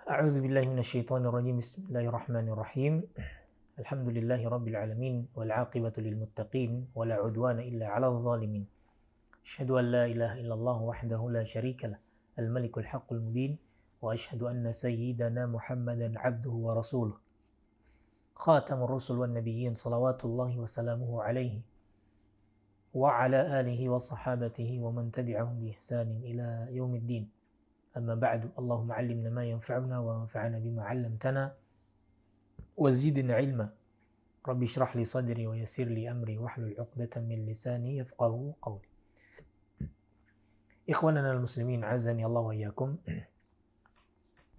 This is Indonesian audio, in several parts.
A'udzu billahi minasyaitonir rajim. Bismillahirrahmanirrahim. Alhamdulillahi rabbil alamin wal 'aqibatu lil muttaqin wala 'udwana illa 'alal zalimin. Asyhadu an la ilaha illallah wahdahu la syarika lah, al malikul haqqul mubin, wa asyhadu anna sayyidana Muhammadan 'abduhu wa rasuluh. Khatamur rusul wan nabiyyin salawatullahi wa salamuhu alaihi wa ala alihi wa sahabatihi wa man tabi'ahum bi ihsanin ila yaumiddin. أما بعد اللهم علمنا ما ينفعنا وانفعنا بما علمتنا وزدنا علما رب اشرح لي صدري ويسر لي أمري واحلل عقدة من لساني يفقهوا قولي. Ikhwanana al-muslimin azani Allah wa iyyakum.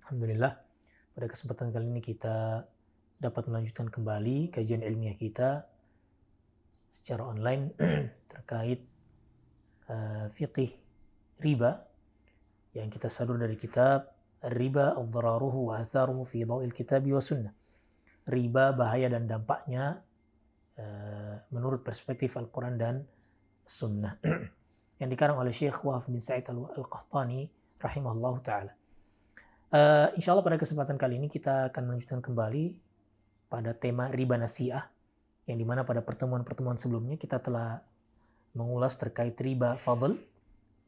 Alhamdulillah, pada kesempatan kali ini kita dapat melanjutkan kembali kajian ilmiah kita secara online terkait fiqih riba yang kita sadur dari kitab Riba ad-dararuhu wa atharuhu fi dhawil kitabi wa sunnah. Riba, bahaya dan dampaknya menurut perspektif Al-Quran dan Sunnah. Yang dikarang oleh Syekh Wahab bin Sa'id Al-Qahtani rahimahullah ta'ala. Insyaallah pada kesempatan kali ini kita akan melanjutkan kembali pada tema riba nasi'ah, yang dimana pada pertemuan-pertemuan sebelumnya kita telah mengulas terkait riba fadl,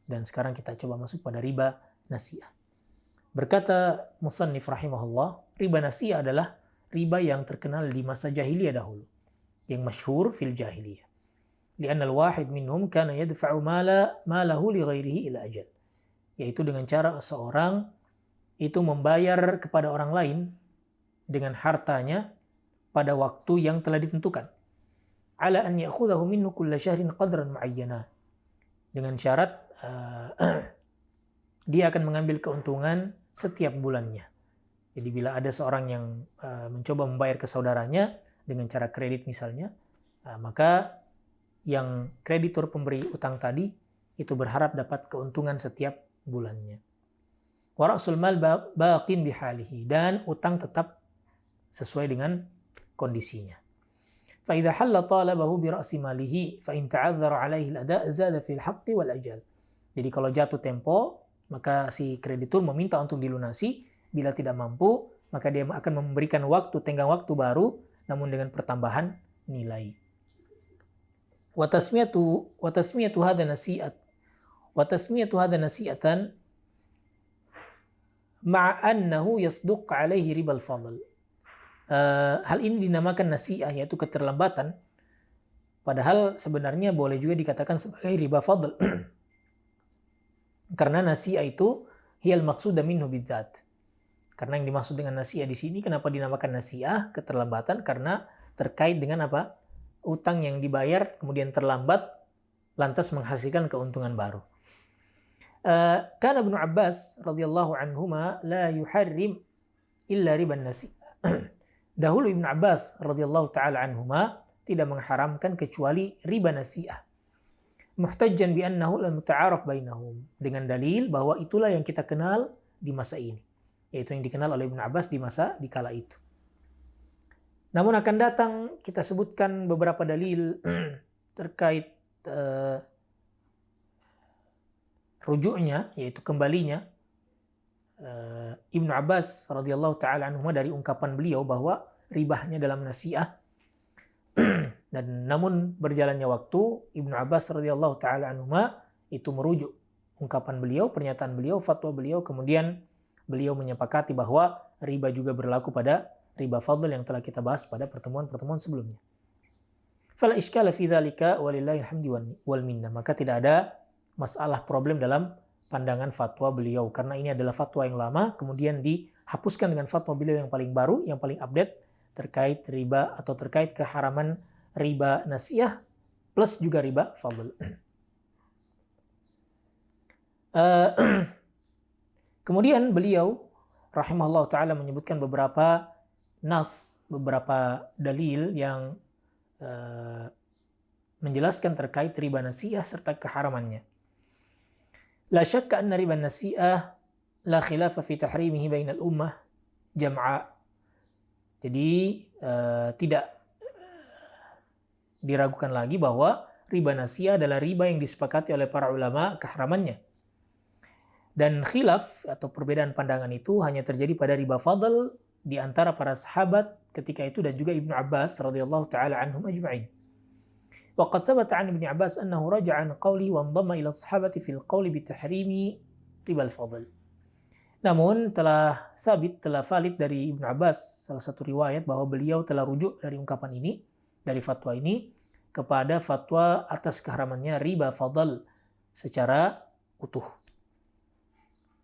dan sekarang kita coba masuk pada riba nasi'ah. Berkata musannif rahimahullah, riba nasi'ah adalah riba yang terkenal di masa jahiliyah dahulu, yang masyhur fil jahiliyah. Li'anna al-wahid minhum kana yadfa'u malahu li ghairihi ila ajal. Yaitu dengan cara seorang itu membayar kepada orang lain dengan hartanya pada waktu yang telah ditentukan. Ala an ya'khudhahu minhu kulla syahrin qadran mu'ayyana. Dengan syarat dia akan mengambil keuntungan setiap bulannya. Jadi bila ada seorang yang mencoba membayar ke saudaranya dengan cara kredit misalnya, maka yang kreditur pemberi utang tadi itu berharap dapat keuntungan setiap bulannya. Wa ra'sul mal baqin bihalihi, dan utang tetap sesuai dengan kondisinya. Fa idza halla talabahu bi ra'si malihi fa in ta'azzara 'alaihi al-ada' zada fil haqqi wal ajal. Jadi kalau jatuh tempo, maka si kreditur meminta untuk dilunasi. Bila tidak mampu, maka dia akan memberikan tenggang waktu baru, namun dengan pertambahan nilai. Wa tasmiyatu hadha nasi'atan ma'a annahu yasduq 'alaihi ribal fadl. Hal ini dinamakan nasi'ah, yaitu keterlambatan, padahal sebenarnya boleh juga dikatakan sebagai riba fadl. Karena nasi'ah itu hiyal maqsuda minhu bidzat. Karena yang dimaksud dengan nasi'ah di sini, kenapa dinamakan nasi'ah, keterlambatan, karena terkait dengan apa? Utang yang dibayar kemudian terlambat lantas menghasilkan keuntungan baru. Kana Ibnu Abbas radhiyallahu anhuma la yuharrim illa riban nasi'ah. Dahulu Ibnu Abbas radhiyallahu taala anhuma tidak mengharamkan kecuali riba nasi'ah. Muhtajjan bi annahu al-muta'araf bainahum, dengan dalil bahwa itulah yang kita kenal di masa ini, yaitu yang dikenal oleh Ibnu Abbas di kala itu. Namun akan datang kita sebutkan beberapa dalil terkait rujuknya, yaitu kembalinya Ibnu Abbas radhiyallahu taala anhuma dari ungkapan beliau bahwa ribahnya dalam nasi'ah. Dan namun berjalannya waktu, Ibnu Abbas radhiyallahu taala anhuma itu merujuk ungkapan beliau, pernyataan beliau, fatwa beliau, kemudian beliau menyepakati bahwa riba juga berlaku pada riba fadl yang telah kita bahas pada pertemuan-pertemuan sebelumnya. Fala iskala fi dzalika walillahi alhamdu wal minna. Maka tidak ada masalah problem dalam pandangan fatwa beliau, karena ini adalah fatwa yang lama kemudian dihapuskan dengan fatwa beliau yang paling baru, yang paling update terkait riba atau terkait keharaman riba nasi'ah plus juga riba fadl. Kemudian beliau rahimahullah ta'ala menyebutkan beberapa beberapa dalil yang menjelaskan terkait riba nasi'ah serta keharamannya. La syakka anna riba nasi'ah la khilafa fi tahrimihi bainal ummah jam'a. Jadi tidak diragukan lagi bahwa riba nasi'ah adalah riba yang disepakati oleh para ulama keharamannya. Dan khilaf atau perbedaan pandangan itu hanya terjadi pada riba fadl di antara para sahabat ketika itu dan juga Ibnu Abbas radhiyallahu taala anhum ajma'in. Wa qad thabata 'an Ibnu Abbas annahu raja'a 'an qawli wa andhamma ila sahabati fil qawli bi tahrimi riba al-fadl. Namun telah valid dari Ibnu Abbas salah satu riwayat bahwa beliau telah rujuk dari ungkapan ini, dari fatwa ini kepada fatwa atas keharamannya riba fadl secara utuh.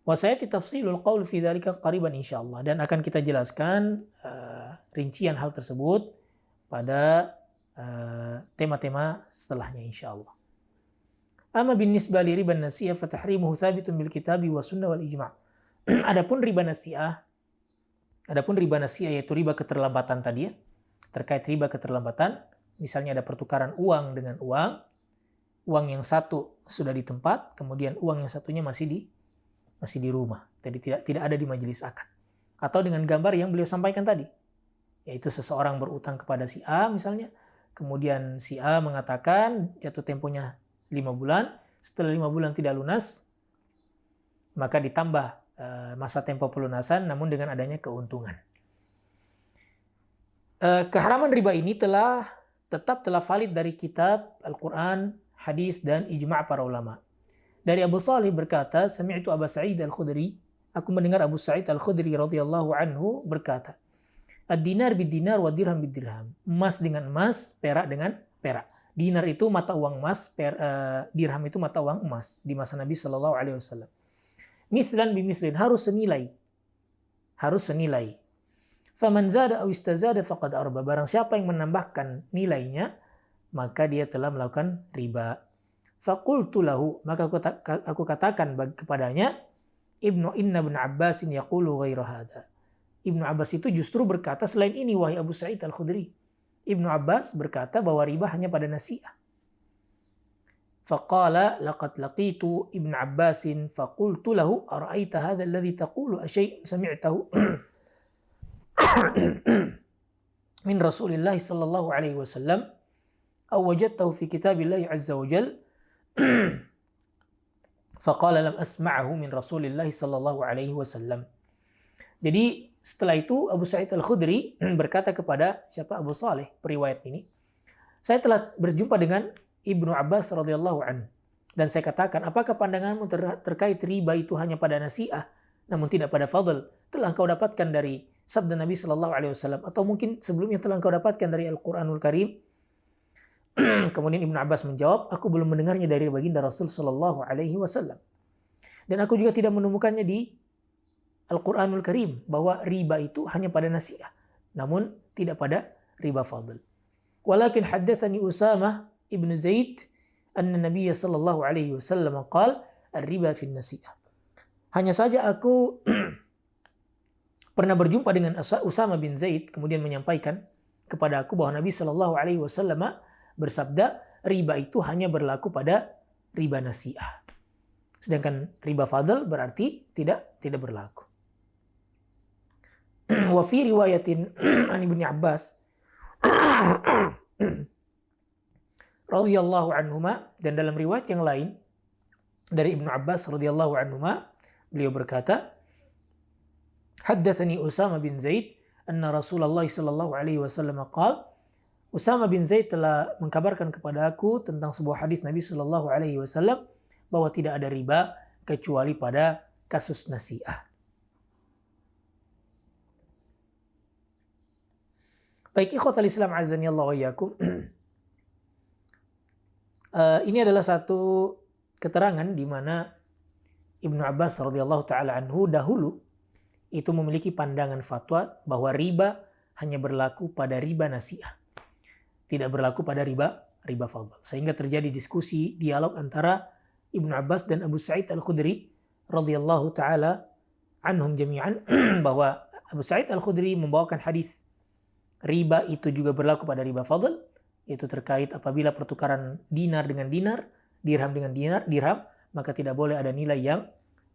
Wa sayati tafsilul qaul fi dzalika qariban insyaallah, dan akan kita jelaskan rincian hal tersebut pada tema-tema setelahnya insyaallah. Amma binisbah li riba nasiyah fa tahrimuhu thabitun bil kitabi wa sunnah wal ijma'. Adapun riba nasiah yaitu riba keterlambatan tadi ya. Terkait riba keterlambatan, misalnya ada pertukaran uang dengan uang yang satu sudah di tempat, kemudian uang yang satunya masih di rumah, jadi tidak ada di majelis akad. Atau dengan gambar yang beliau sampaikan tadi, yaitu seseorang berutang kepada si A misalnya, kemudian si A mengatakan jatuh temponya 5 bulan, setelah 5 bulan tidak lunas, maka ditambah masa tempo pelunasan namun dengan adanya keuntungan. Keharaman riba ini tetap telah valid dari kitab Al-Quran, hadis dan ijma' para ulama. Dari Abu Salih berkata, sami'tu Abu Sa'id Al-Khudri, aku mendengar Abu Sa'id Al-Khudri radhiyallahu anhu berkata, ad-dinar bid-dinar wa dirham bid-dirham. Emas dengan emas, perak dengan perak. Dinar itu mata uang emas, dirham itu mata uang emas di masa Nabi sallallahu alaihi wasallam. Mithlan bimithlin, harus senilai. Faman zada aw istazada faqad arba. Barang siapa yang menambahkan nilainya, maka dia telah melakukan riba. Faqultu lahu, maka aku katakan kepadanya, Inna ibn Abbas yaqulu ghaira hadha. Ibnu Abbas itu justru berkata selain ini, wahai Abu Sa'id Al-Khudri. Ibnu Abbas berkata bahwa riba hanya pada nasi'ah. Faqala laqad laqitu Ibn Abbasin faqultu lahu ara'aita hadha alladhi taqulu asyai'un sami'tahu min Rasulillah sallallahu alaihi wasallam aw wajadtahu fi kitabillahi azza wa jalla. Faqala lam asma'ahu min Rasulillah sallallahu alaihi wasallam. Jadi setelah itu Abu Sa'id Al-Khudri berkata kepada Abu Saleh periwayat ini, saya telah berjumpa dengan Ibnu Abbas radhiyallahu anhu dan saya katakan, apakah pandanganmu terkait riba itu hanya pada nasi'ah namun tidak pada fadl telah engkau dapatkan dari sabda Nabi sallallahu alaihi wasallam, atau mungkin sebelumnya telah engkau dapatkan dari Al-Qur'anul Karim? Kemudian Ibnu Abbas menjawab, aku belum mendengarnya dari baginda Rasul sallallahu alaihi wasallam. Dan aku juga tidak menemukannya di Al-Qur'anul Karim bahwa riba itu hanya pada nasi'ah, namun tidak pada riba fadl. Walakin haddatsani Usamah ibn Zaid anna Nabiy sallallahu alaihi wasallam qala ar-riba fi an-nasi'ah. Hanya saja aku pernah berjumpa dengan Usama bin Zaid kemudian menyampaikan kepada aku bahwa Nabi sallallahu alaihi wasallam bersabda, riba itu hanya berlaku pada riba nasi'ah. Sedangkan riba fadl berarti tidak berlaku. Wa fi riwayatin an Ibnu Abbas radhiyallahu anhuma, dan dalam riwayat yang lain dari Ibnu Abbas radhiyallahu anhuma, beliau berkata, haddatsani Usama bin Zaid anna Rasulullah sallallahu alaihi wasallam qala, Usama bin Zaid telah mengkabarkan kepada aku tentang sebuah hadis Nabi sallallahu alaihi wasallam bahwa tidak ada riba kecuali pada kasus nasi'ah. Baik, ikhwatal Islam azani Allah wa iyyakum. Ini adalah satu keterangan di mana Ibnu Abbas radhiyallahu taala anhu dahulu itu memiliki pandangan fatwa bahwa riba hanya berlaku pada riba nasi'ah, tidak berlaku pada riba fadl. Sehingga terjadi diskusi, dialog antara Ibnu Abbas dan Abu Sa'id Al-Khudri radhiyallahu taala anhum jami'an bahwa Abu Sa'id Al-Khudri membawakan hadis riba itu juga berlaku pada riba fadl, itu terkait apabila pertukaran dinar dengan dinar, dirham dengan dirham, maka tidak boleh ada nilai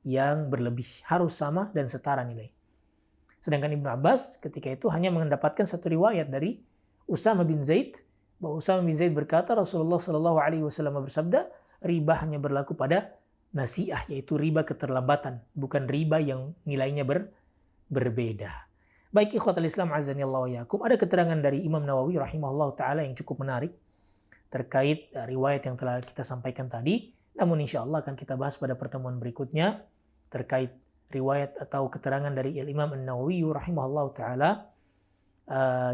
yang berlebih, harus sama dan setara nilai. Sedangkan Ibnu Abbas ketika itu hanya mendapatkan satu riwayat dari Usama bin Zaid, bahwa Usama bin Zaid berkata Rasulullah sallallahu alaihi wasallam bersabda, riba hanya berlaku pada nasi'ah, yaitu riba keterlambatan, bukan riba yang nilainya berbeda. Baik ikhwatal Islam azanillahu wa yakum, ada keterangan dari Imam Nawawi rahimahullah taala yang cukup menarik terkait riwayat yang telah kita sampaikan tadi. Namun insya Allah akan kita bahas pada pertemuan berikutnya terkait riwayat atau keterangan dari Imam An-Nawawi rahimahullah taala,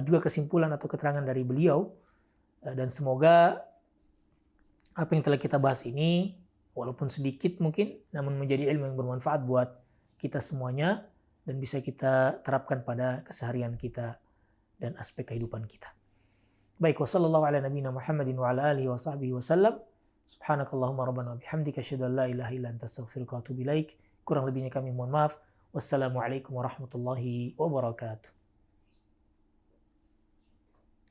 juga kesimpulan atau keterangan dari beliau, dan semoga apa yang telah kita bahas ini walaupun sedikit mungkin, namun menjadi ilmu yang bermanfaat buat kita semuanya dan bisa kita terapkan pada keseharian kita dan aspek kehidupan kita. Baik, wassallallahu ala nabiyina Muhammadin wa ala alihi wa sahbihi wasallam. Subhanakallahumma rabbana wa bihamdika asyhadu an la ilaha illa anta astaghfiruka wa atubu ilaik. Kurang lebihnya kami mohon maaf. Wassalamualaikum warahmatullahi wabarakatuh.